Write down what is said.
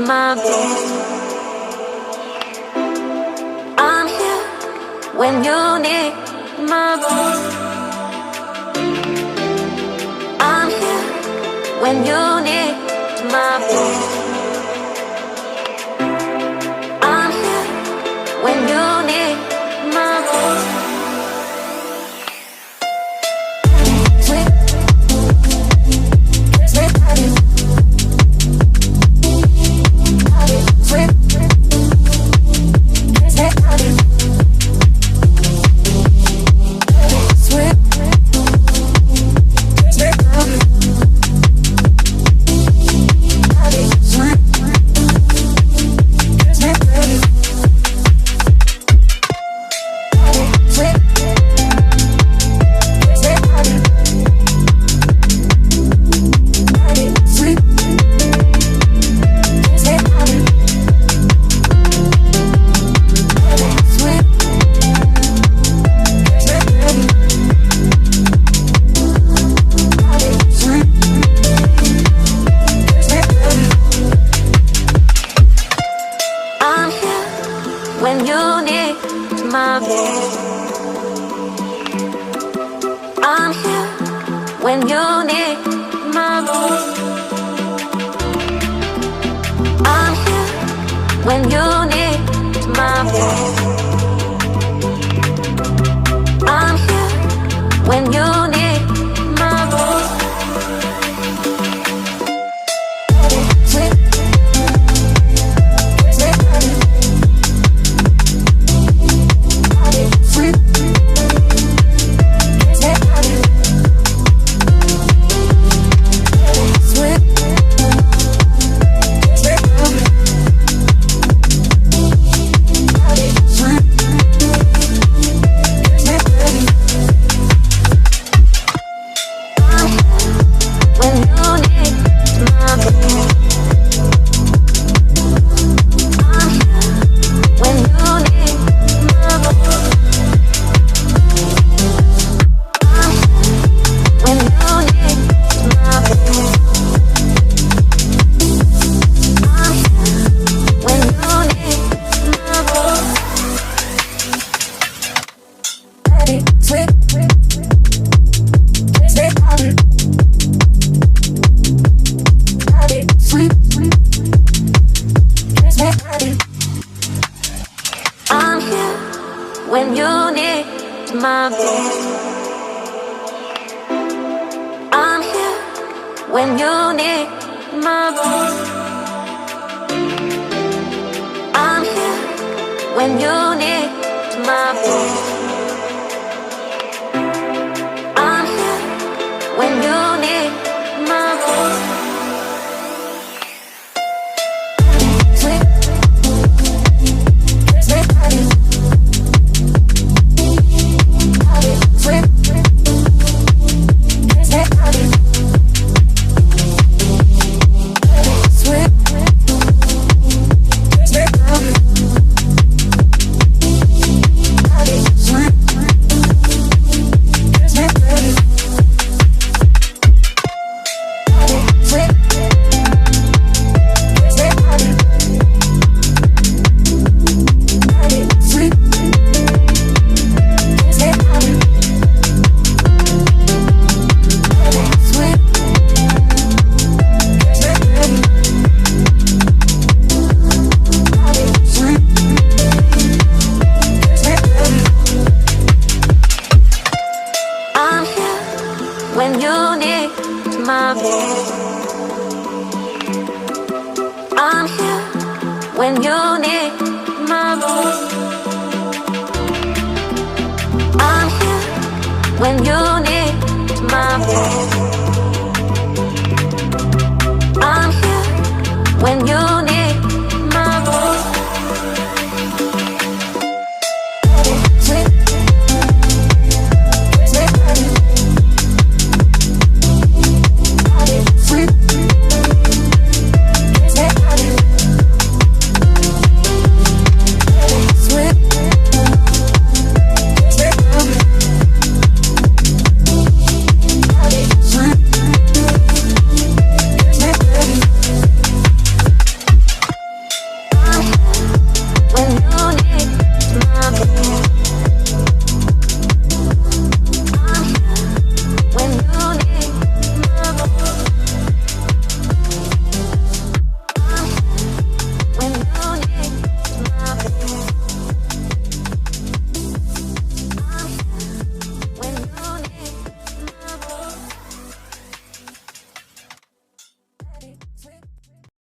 my voice. I'm here when you need my voice. I'm here when you need my voice. I'm here when you need my voice. When you need my voice, I'm here. When you need my voice, I'm here. When you need my voice, I'm here. When you need my voice. I'm here when you need my voice. I'm here when you need my voice. I'm here when you need my voice. I'm here when you need my voice. When you need my voice, I'm here. When you need my voice, I'm here. When you need my voice, I'm here. When you